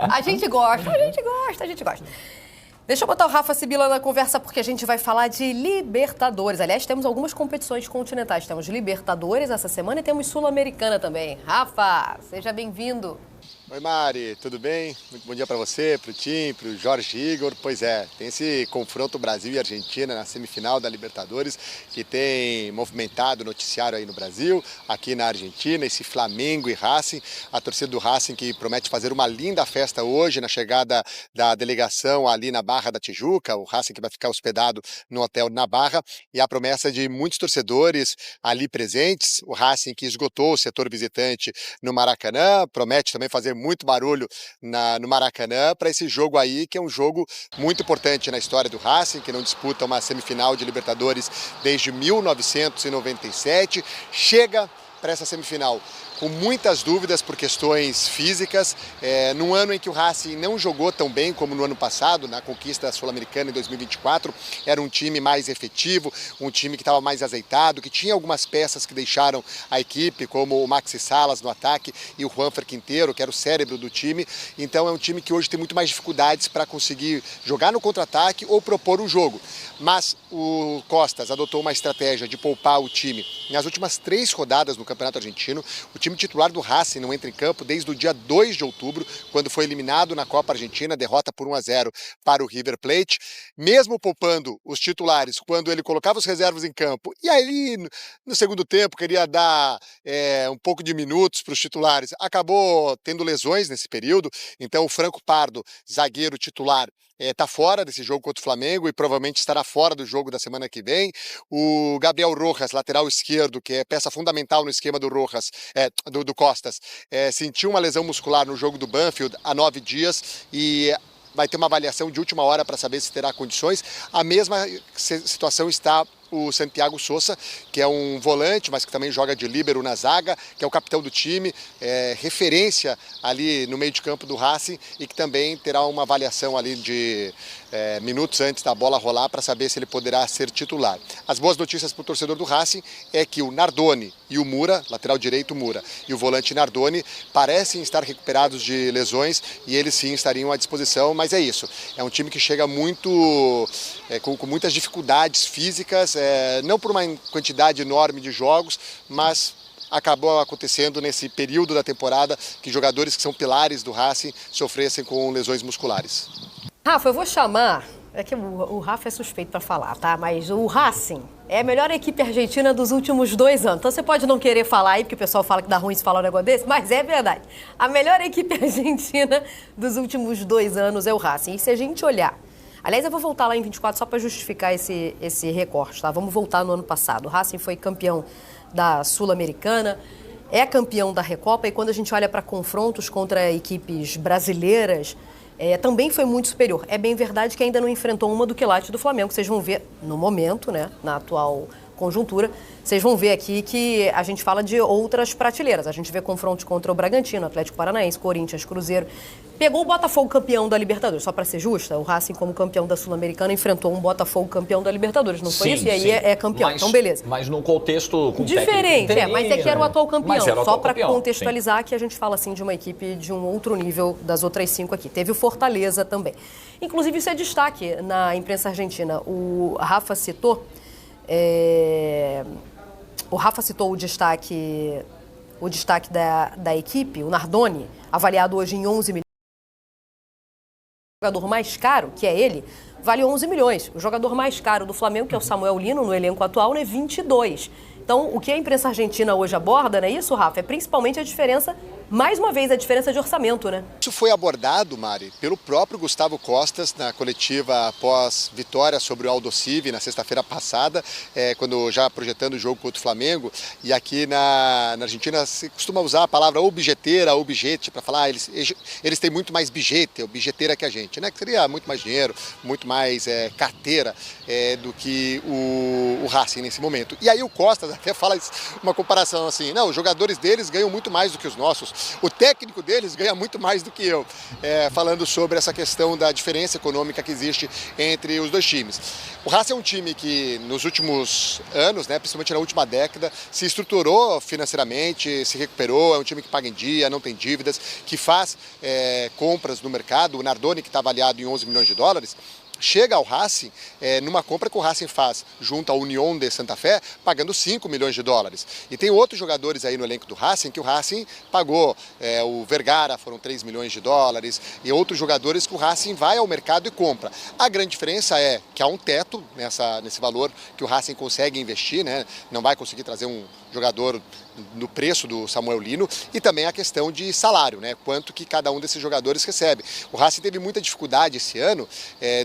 A gente gosta, a gente gosta, a gente gosta. Deixa eu botar o Rafa Sibila na conversa, porque a gente vai falar de Libertadores. Aliás, temos algumas competições continentais. Temos Libertadores essa semana e temos Sul-Americana também. Rafa, seja bem-vindo. Oi, Mari, tudo bem? Muito bom dia para você, para o Tim, para o Jorge Igor. Pois é, tem esse confronto Brasil e Argentina na semifinal da Libertadores, que tem movimentado o noticiário aí no Brasil, aqui na Argentina, esse Flamengo e Racing, a torcida do Racing que promete fazer uma linda festa hoje na chegada da delegação ali na Barra da Tijuca, o Racing que vai ficar hospedado no hotel na Barra, e a promessa de muitos torcedores ali presentes, o Racing que esgotou o setor visitante no Maracanã, promete também fazer muito barulho no Maracanã para esse jogo aí, que é um jogo muito importante na história do Racing, que não disputa uma semifinal de Libertadores desde 1997, chega para essa semifinal com muitas dúvidas por questões físicas, num ano em que o Racing não jogou tão bem como no ano passado, na conquista sul-americana em 2024, era um time mais efetivo, um time que estava mais azeitado, que tinha algumas peças que deixaram a equipe, como o Maxi Salas no ataque e o Juanfer Quinteiro, que era o cérebro do time. Então é um time que hoje tem muito mais dificuldades para conseguir jogar no contra-ataque ou propor um jogo. Mas o Costas adotou uma estratégia de poupar o time nas últimas 3 rodadas no Campeonato Argentino. O time titular do Racing não entra em campo desde o dia 2 de outubro, quando foi eliminado na Copa Argentina, derrota por 1-0 para o River Plate. Mesmo poupando os titulares, quando ele colocava os reservas em campo, e aí no segundo tempo queria dar um pouco de minutos para os titulares, acabou tendo lesões nesse período. Então o Franco Pardo, zagueiro titular, está fora desse jogo contra o Flamengo e provavelmente estará fora do jogo da semana que vem. O Gabriel Rojas, lateral esquerdo, que é peça fundamental no esquema do Rojas, do Costas, sentiu uma lesão muscular no jogo do Banfield há 9 dias e vai ter uma avaliação de última hora para saber se terá condições. A mesma situação está o Santiago Sousa, que é um volante, mas que também joga de líbero na zaga, que é o capitão do time, referência ali no meio de campo do Racing e que também terá uma avaliação ali de minutos antes da bola rolar para saber se ele poderá ser titular. As boas notícias para o torcedor do Racing é que o Nardoni e o Mura, lateral direito Mura, e o volante Nardoni parecem estar recuperados de lesões e eles sim estariam à disposição, mas é isso. É um time que chega muito com muitas dificuldades físicas, não por uma quantidade enorme de jogos, mas acabou acontecendo nesse período da temporada que jogadores que são pilares do Racing sofressem com lesões musculares. Rafa, eu vou chamar, é que o Rafa é suspeito para falar, tá? Mas o Racing é a melhor equipe argentina dos últimos 2 anos. Então você pode não querer falar aí, porque o pessoal fala que dá ruim se falar um negócio desse, mas é verdade. A melhor equipe argentina dos últimos 2 anos é o Racing. E se a gente olhar... Aliás, eu vou voltar lá em 24 só para justificar esse recorte, tá? Vamos voltar no ano passado. O Racing foi campeão da Sul-Americana, é campeão da Recopa, e quando a gente olha para confrontos contra equipes brasileiras, também foi muito superior. É bem verdade que ainda não enfrentou uma do quilate do Flamengo. Vocês vão ver no momento, né, na atual conjuntura, vocês vão ver aqui que a gente fala de outras prateleiras. A gente vê confrontos contra o Bragantino, Atlético Paranaense, Corinthians, Cruzeiro. Pegou o Botafogo campeão da Libertadores, só para ser justa, o Racing como campeão da Sul-Americana enfrentou um Botafogo campeão da Libertadores, não foi isso? E aí é campeão, mas, então beleza. Mas num contexto com diferente, mas é que era o atual campeão, só para contextualizar sim. Que a gente fala assim de uma equipe de um outro nível das outras 5 aqui. Teve o Fortaleza também. Inclusive isso é destaque na imprensa argentina. O Rafa citou o destaque da equipe, o Nardoni, avaliado hoje em 11 milhões. O jogador mais caro, que é ele, vale 11 milhões. O jogador mais caro do Flamengo, que é o Samuel Lino, no elenco atual, é 22. Então, o que a imprensa argentina hoje aborda, não é isso, Rafa? É principalmente a diferença, mais uma vez, a diferença de orçamento, né? Isso foi abordado, Mari, pelo próprio Gustavo Costas na coletiva após vitória sobre o Aldosivi na sexta-feira passada, quando já projetando o jogo contra o Flamengo. E aqui na Argentina se costuma usar a palavra ou bilheteira ou bijete para falar, eles têm muito mais bijete ou bilheteira que a gente, né? Que seria muito mais dinheiro, muito mais carteira do que o Racing nesse momento. E aí o Costas até fala uma comparação assim, não, os jogadores deles ganham muito mais do que os nossos, o técnico deles ganha muito mais do que eu, falando sobre essa questão da diferença econômica que existe entre os dois times. O Racing é um time que nos últimos anos, né, principalmente na última década, se estruturou financeiramente, se recuperou, é um time que paga em dia, não tem dívidas, que faz compras no mercado. O Nardoni, que está avaliado em 11 milhões de dólares, chega ao Racing numa compra que o Racing faz junto à União de Santa Fé, pagando 5 milhões de dólares. E tem outros jogadores aí no elenco do Racing que o Racing pagou. O Vergara foram 3 milhões de dólares e outros jogadores que o Racing vai ao mercado e compra. A grande diferença é que há um teto nesse valor que o Racing consegue investir, né? Não vai conseguir trazer um jogador no preço do Samuel Lino, e também a questão de salário, né? Quanto que cada um desses jogadores recebe. O Racing teve muita dificuldade esse ano,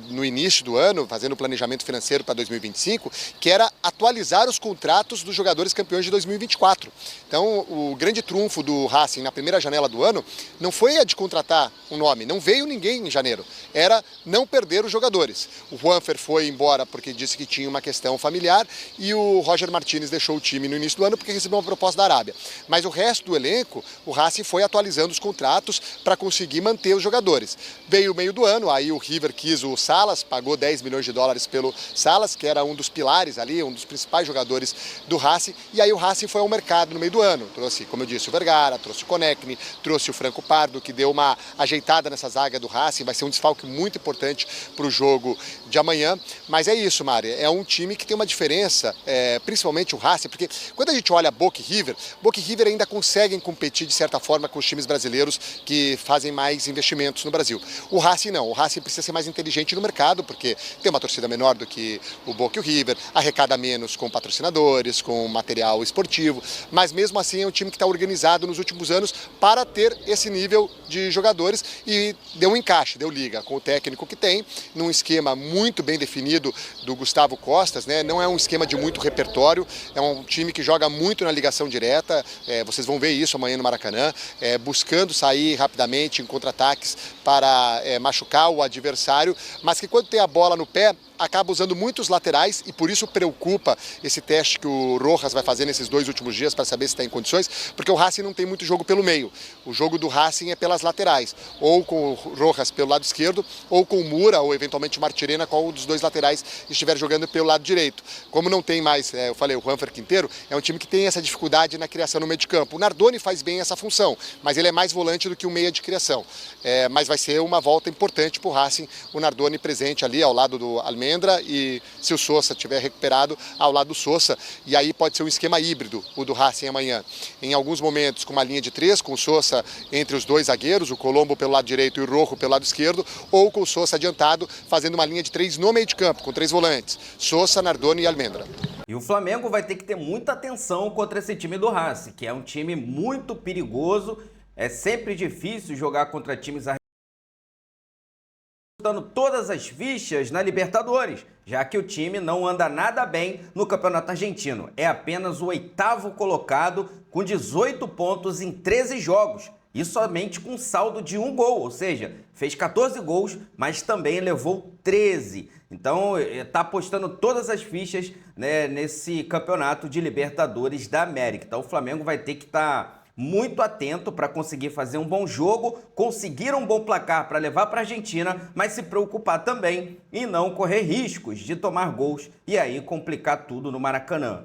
no início do ano, fazendo o planejamento financeiro para 2025, que era atualizar os contratos dos jogadores campeões de 2024. Então, o grande trunfo do Racing na primeira janela do ano não foi a de contratar um nome, não veio ninguém em janeiro, era não perder os jogadores. O Juanfer foi embora porque disse que tinha uma questão familiar e o Roger Martínez deixou o time no início do ano porque recebeu uma proposta da Arábia. Mas o resto do elenco, o Racing foi atualizando os contratos para conseguir manter os jogadores. Veio o meio do ano, aí o River quis o Salas, pagou 10 milhões de dólares pelo Salas, que era um dos pilares ali, um dos principais jogadores do Racing, e aí o Racing foi ao mercado no meio do ano. Trouxe, como eu disse, o Vergara, trouxe o Konechny, trouxe o Franco Pardo, que deu uma ajeitada nessa zaga do Racing, vai ser um desfalque muito importante para o jogo de amanhã. Mas é isso, Mari, é um time que tem uma diferença, principalmente o Racing, porque quando a gente olha Boca e River ainda conseguem competir de certa forma com os times brasileiros que fazem mais investimentos no Brasil. O Racing não, o Racing precisa ser mais inteligente no mercado, porque tem uma torcida menor do que o Boca e o River, arrecada menos com patrocinadores, com material esportivo, mas mesmo assim é um time que está organizado nos últimos anos para ter esse nível de jogadores e deu um encaixe, deu liga com o técnico que tem, num esquema muito bem definido do Gustavo Costas, né? Não é um esquema de muito repertório, é um time que joga muito na ligação direta, vocês vão ver isso amanhã no Maracanã, buscando sair rapidamente em contra-ataques para machucar o adversário, mas que quando tem a bola no pé, acaba usando muitos laterais e por isso preocupa esse teste que o Rojas vai fazer nesses 2 últimos dias para saber se está em condições, porque o Racing não tem muito jogo pelo meio. O jogo do Racing é pelas laterais, ou com o Rojas pelo lado esquerdo, ou com o Mura, ou eventualmente o Martirena, qual dos 2 laterais estiver jogando pelo lado direito. Como não tem mais, eu falei, o Juanfer Quinteiro, é um time que tem essa dificuldade na criação no meio de campo. O Nardoni faz bem essa função, mas ele é mais volante do que um meia de criação. Mas vai ser uma volta importante para o Racing, o Nardoni presente ali ao lado do Almendra, e se o Sousa estiver recuperado ao lado do Sousa, e aí pode ser um esquema híbrido o do Racing amanhã. Em alguns momentos com uma linha de 3, com o Sousa entre os 2 zagueiros, o Colombo pelo lado direito e o Rojo pelo lado esquerdo, ou com o Sousa adiantado, fazendo uma linha de 3 no meio de campo, com 3 volantes, Sousa, Nardoni e Almendra. E o Flamengo vai ter que ter muita atenção contra esse time do Racing, que é um time muito perigoso, é sempre difícil jogar contra times disputando todas as fichas na Libertadores, já que o time não anda nada bem no Campeonato Argentino. É apenas o 8º colocado com 18 pontos em 13 jogos e somente com saldo de 1 gol, ou seja, fez 14 gols, mas também levou 13. Então, está apostando todas as fichas, né, nesse Campeonato de Libertadores da América. Então, o Flamengo vai ter que estar muito atento para conseguir fazer um bom jogo, conseguir um bom placar para levar para a Argentina, mas se preocupar também em não correr riscos de tomar gols e aí complicar tudo no Maracanã.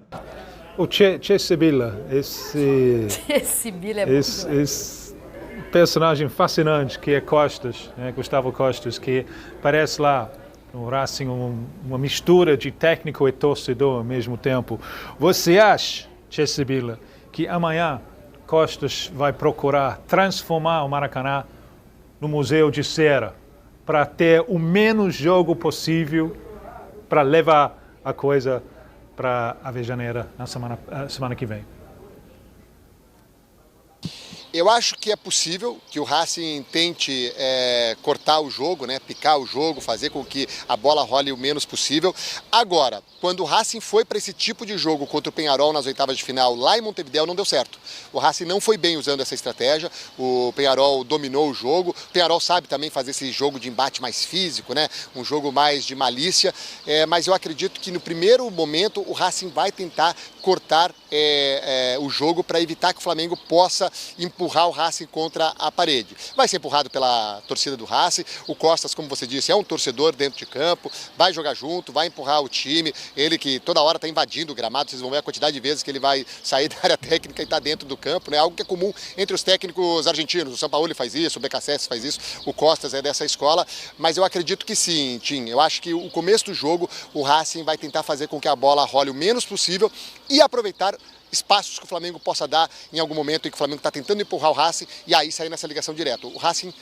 O Che Sibila, esse personagem fascinante que é Costas, né, Gustavo Costas, que parece lá no Racing uma mistura de técnico e torcedor ao mesmo tempo. Você acha, Che Sibila, que amanhã Costas vai procurar transformar o Maracanã no Museu de Cera para ter o menos jogo possível para levar a coisa para a Avejaneira na semana que vem? Eu acho que é possível que o Racing tente cortar o jogo, né, picar o jogo, fazer com que a bola role o menos possível. Agora, quando o Racing foi para esse tipo de jogo contra o Peñarol nas oitavas de final lá em Montevideo, não deu certo. O Racing não foi bem usando essa estratégia, o Peñarol dominou o jogo. O Peñarol sabe também fazer esse jogo de embate mais físico, né, um jogo mais de malícia, mas eu acredito que no primeiro momento o Racing vai tentar cortar o jogo para evitar que o Flamengo possa empurrar o Racing contra a parede. Vai ser empurrado pela torcida do Racing. O Costas, como você disse, é um torcedor dentro de campo, vai jogar junto, vai empurrar o time. Ele que toda hora está invadindo o gramado, vocês vão ver a quantidade de vezes que ele vai sair da área técnica e está dentro do campo, né? Algo que é comum entre os técnicos argentinos. O Sampaoli faz isso, o BKSS faz isso, o Costas é dessa escola. Mas eu acredito que sim, Tim. Eu acho que o começo do jogo, o Racing vai tentar fazer com que a bola role o menos possível e aproveitar espaços que o Flamengo possa dar em algum momento em que o Flamengo está tentando empurrar o Racing e aí sair nessa ligação direta. O Racing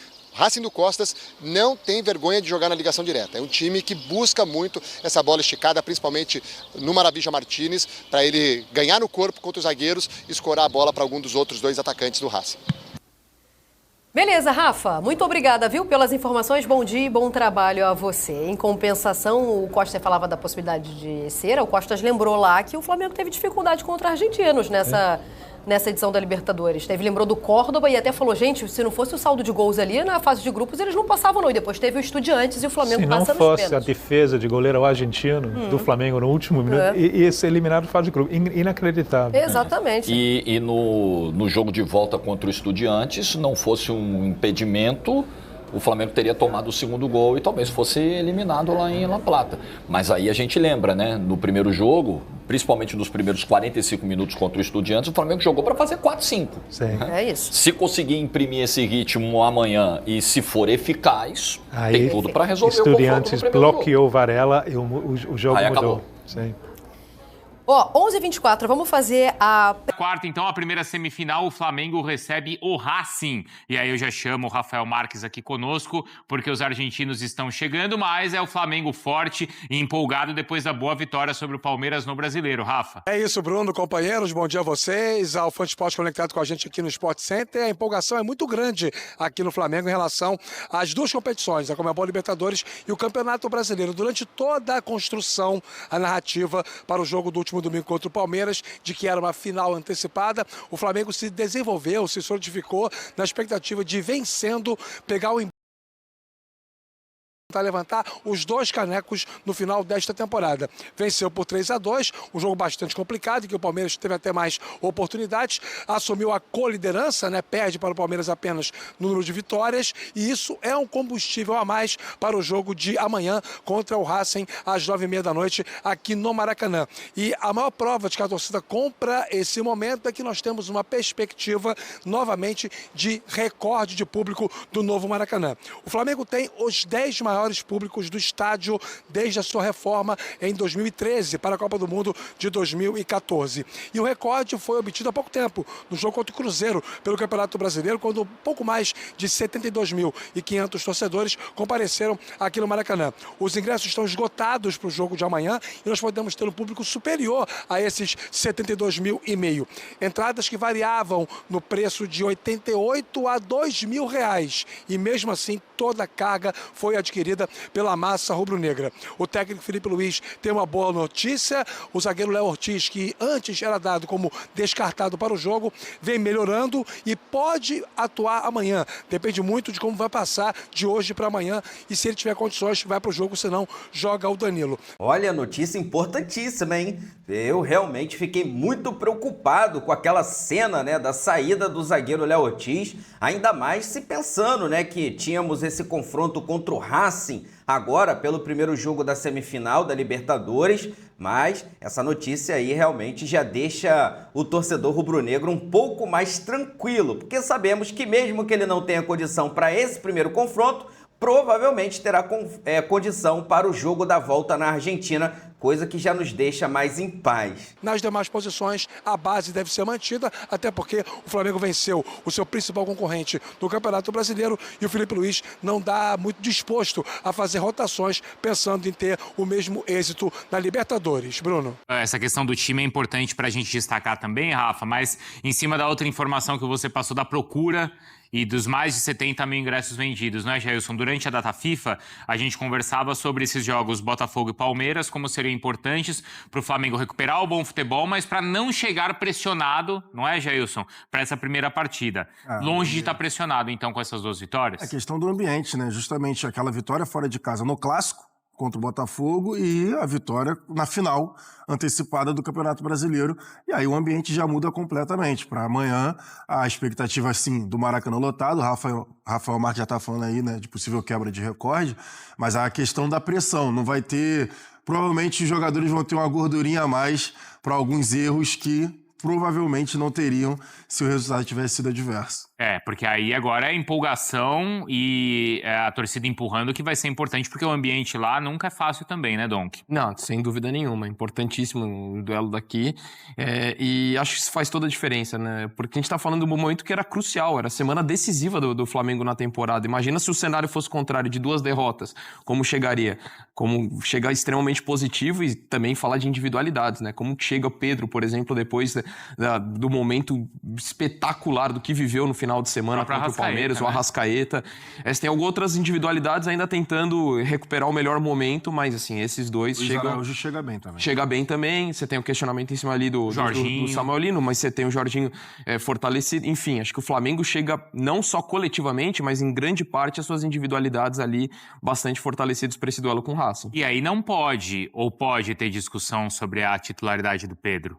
do Costas não tem vergonha de jogar na ligação direta. É um time que busca muito essa bola esticada, principalmente no Maravilla Martínez, para ele ganhar no corpo contra os zagueiros e escorar a bola para algum dos outros dois atacantes do Racing. Beleza, Rafa. Muito obrigada, viu, pelas informações. Bom dia e bom trabalho a você. Em compensação, o Costa falava da possibilidade de cera. O Costas lembrou lá que o Flamengo teve dificuldade contra argentinos nessa edição da Libertadores. Lembrou do Córdoba e até falou, gente, se não fosse o saldo de gols ali na fase de grupos, eles não passavam não. E depois teve o Estudiantes e o Flamengo passando os pênaltis. Se não fosse a defesa de goleiro argentino do Flamengo no último minuto, ia ser eliminado da fase de grupo. Inacreditável. Exatamente. E no jogo de volta contra o Estudiantes, se não fosse um impedimento, o Flamengo teria tomado o segundo gol e talvez fosse eliminado lá em La Plata. Mas aí a gente lembra, né? No primeiro jogo, principalmente nos primeiros 45 minutos contra o Estudiantes, o Flamengo jogou para fazer 4-5. É isso. Se conseguir imprimir esse ritmo amanhã e se for eficaz, aí, tem tudo para resolver o confronto no primeiro jogo. Estudiantes bloqueou Varela e o jogo aí mudou. Acabou. Sim. 11h24, vamos fazer a... Quarta, então, a primeira semifinal, o Flamengo recebe o Racing. E aí eu já chamo o Rafael Marques aqui conosco, porque os argentinos estão chegando, mas é o Flamengo forte e empolgado depois da boa vitória sobre o Palmeiras no Brasileiro. Rafa. É isso, Bruno, companheiros, bom dia a vocês, ao Fã Esporte conectado com a gente aqui no Sport Center. A empolgação é muito grande aqui no Flamengo em relação às duas competições, a Conmebol Libertadores e o Campeonato Brasileiro. Durante toda a construção, a narrativa para o jogo do último domingo contra o Palmeiras, de que era uma final antecipada, o Flamengo se desenvolveu, se solidificou na expectativa de vencendo, pegar o levantar os dois canecos no final desta temporada. Venceu por 3-2, um jogo bastante complicado, em que o Palmeiras teve até mais oportunidades, assumiu a co-liderança, né? Perde para o Palmeiras apenas no número de vitórias, e isso é um combustível a mais para o jogo de amanhã contra o Racing às 9h30 da noite aqui no Maracanã. E a maior prova de que a torcida compra esse momento é que nós temos uma perspectiva novamente de recorde de público do novo Maracanã. O Flamengo tem os 10 maiores públicos do estádio desde a sua reforma em 2013 para a Copa do Mundo de 2014. E o recorde foi obtido há pouco tempo, no jogo contra o Cruzeiro, pelo Campeonato Brasileiro, quando pouco mais de 72.500 torcedores compareceram aqui no Maracanã. Os ingressos estão esgotados para o jogo de amanhã e nós podemos ter um público superior a esses 72.500. Entradas que variavam no preço de R$88 a R$2.000 e mesmo assim toda a carga foi adquirida pela massa rubro-negra. O técnico Felipe Luiz tem uma boa notícia, o zagueiro Léo Ortiz, que antes era dado como descartado para o jogo, vem melhorando e pode atuar amanhã. Depende muito de como vai passar de hoje para amanhã e se ele tiver condições vai para o jogo, senão joga o Danilo. Olha, notícia importantíssima, hein? Eu realmente fiquei muito preocupado com aquela cena, né, da saída do zagueiro Léo Ortiz, ainda mais se pensando, né, que tínhamos esse confronto contra o Racing agora pelo primeiro jogo da semifinal da Libertadores, mas essa notícia aí realmente já deixa o torcedor rubro-negro um pouco mais tranquilo, porque sabemos que mesmo que ele não tenha condição para esse primeiro confronto, provavelmente terá condição para o jogo da volta na Argentina coisa que já nos deixa mais em paz. Nas demais posições, a base deve ser mantida, até porque o Flamengo venceu o seu principal concorrente do Campeonato Brasileiro e o Felipe Luiz não dá muito disposto a fazer rotações pensando em ter o mesmo êxito na Libertadores. Bruno. Essa questão do time é importante para a gente destacar também, Rafa, mas em cima da outra informação que você passou da procura e dos mais de 70 mil ingressos vendidos, não é, Jailson? Durante a data FIFA, a gente conversava sobre esses jogos Botafogo e Palmeiras, como seriam importantes para o Flamengo recuperar o bom futebol, mas para não chegar pressionado, não é, Jailson, para essa primeira partida. Longe de estar pressionado, então, com essas duas vitórias? É questão do ambiente, né? Justamente aquela vitória fora de casa no Clássico, contra o Botafogo, e a vitória na final antecipada do Campeonato Brasileiro. E aí o ambiente já muda completamente. Para amanhã, a expectativa, sim, do Maracanã lotado. Rafael Marques já está falando aí, né, de possível quebra de recorde. Mas a questão da pressão. Não vai ter... Provavelmente os jogadores vão ter uma gordurinha a mais para alguns erros que provavelmente não teriam se o resultado tivesse sido adverso. Porque aí agora é empolgação e a torcida empurrando que vai ser importante, porque o ambiente lá nunca é fácil também, né, Donk? Não, sem dúvida nenhuma. É importantíssimo o duelo daqui. E acho que isso faz toda a diferença, né? Porque a gente tá falando de um momento que era crucial, era a semana decisiva do Flamengo na temporada. Imagina se o cenário fosse contrário, de 2 derrotas, como chegaria? Como chegar extremamente positivo e também falar de individualidades, né? Como chega o Pedro, por exemplo, depois do momento espetacular do que viveu no final de semana contra o Palmeiras, o Arrascaeta. Tem outras individualidades ainda tentando recuperar o melhor momento, mas assim, esses dois chegam... Hoje chega bem também. Chega bem também, você tem o questionamento em cima ali do Samuel Lino, mas você tem o Jorginho fortalecido. Enfim, acho que o Flamengo chega não só coletivamente, mas em grande parte as suas individualidades ali bastante fortalecidos para esse duelo com o Racing. E aí não pode, ou pode ter discussão sobre a titularidade do Pedro?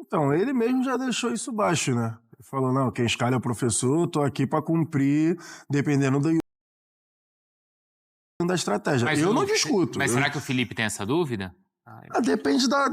Então, ele mesmo já deixou isso baixo, né? Ele falou, não, quem escala é o professor, tô aqui para cumprir, dependendo da estratégia. Mas eu não discuto. Mas será que o Felipe tem essa dúvida? Depende da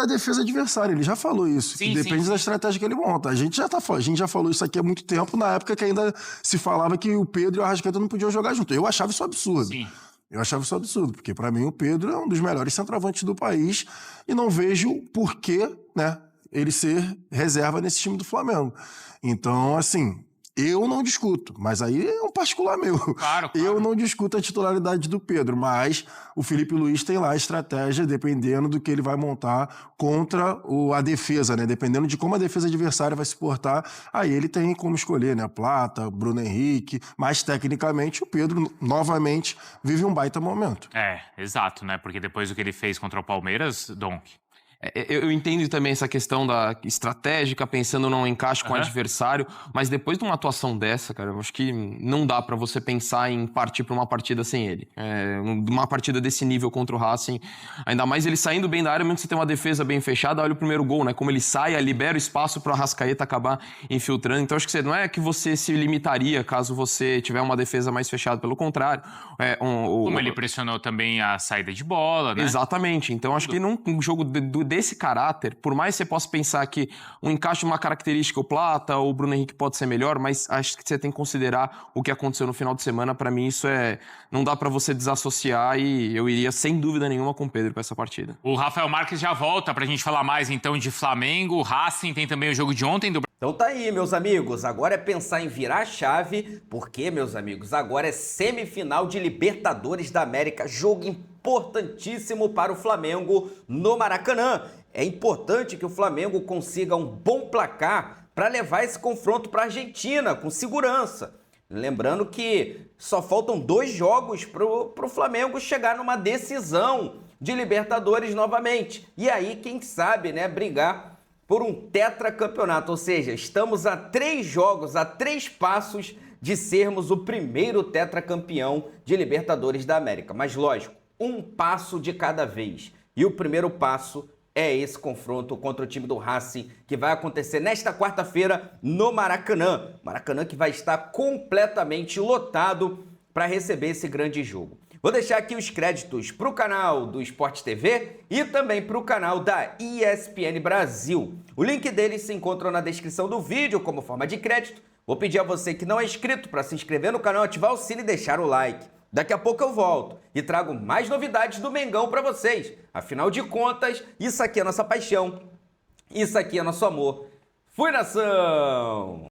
defesa adversária, ele já falou isso. Depende da estratégia que ele monta. A gente já falou isso aqui há muito tempo, na época que ainda se falava que o Pedro e o Arrascaeta não podiam jogar junto. Eu achava isso absurdo. Sim. Eu achava isso absurdo, porque para mim o Pedro é um dos melhores centroavantes do país e não vejo por que, né, ele ser reserva nesse time do Flamengo. Então, assim, eu não discuto, mas aí é um particular meu. Claro. Eu não discuto a titularidade do Pedro, mas o Felipe Luiz tem lá a estratégia, dependendo do que ele vai montar contra a defesa, né? Dependendo de como a defesa adversária vai se portar, aí ele tem como escolher, né? Plata, Bruno Henrique, mas tecnicamente o Pedro, novamente, vive um baita momento. Exato, né? Porque depois do que ele fez contra o Palmeiras, Donk. Eu entendo também essa questão da estratégica, pensando no encaixe com o adversário, mas depois de uma atuação dessa, cara, eu acho que não dá pra você pensar em partir pra uma partida sem ele. Uma partida desse nível contra o Racing, ainda mais ele saindo bem da área, mesmo que você tenha uma defesa bem fechada, olha o primeiro gol, né? Como ele sai, libera o espaço pro Arrascaeta acabar infiltrando. Então acho que não é que você se limitaria caso você tiver uma defesa mais fechada, pelo contrário. Como ele pressionou também a saída de bola, né? Exatamente. Então acho que num jogo desse caráter, por mais que você possa pensar que um encaixe uma característica, o Plata ou o Bruno Henrique pode ser melhor, mas acho que você tem que considerar o que aconteceu no final de semana. Para mim isso não dá para você desassociar e eu iria sem dúvida nenhuma com o Pedro para essa partida. O Rafael Marques já volta pra gente falar mais então de Flamengo, Racing, tem também o jogo de ontem do... Então tá aí, meus amigos, agora é pensar em virar a chave, porque, meus amigos, agora é semifinal de Libertadores da América, jogo importantíssimo para o Flamengo no Maracanã. É importante que o Flamengo consiga um bom placar para levar esse confronto para a Argentina com segurança. Lembrando que só faltam 2 jogos para o Flamengo chegar numa decisão de Libertadores novamente. E aí, quem sabe, né, brigar por um tetracampeonato, ou seja, estamos a 3 jogos, a 3 passos de sermos o primeiro tetracampeão de Libertadores da América. Mas lógico, um passo de cada vez. E o primeiro passo é esse confronto contra o time do Racing, que vai acontecer nesta quarta-feira no Maracanã. Maracanã que vai estar completamente lotado para receber esse grande jogo. Vou deixar aqui os créditos para o canal do Sport TV e também para o canal da ESPN Brasil. O link deles se encontra na descrição do vídeo como forma de crédito. Vou pedir a você que não é inscrito para se inscrever no canal, ativar o sino e deixar o like. Daqui a pouco eu volto e trago mais novidades do Mengão para vocês. Afinal de contas, isso aqui é nossa paixão, isso aqui é nosso amor. Fui, nação!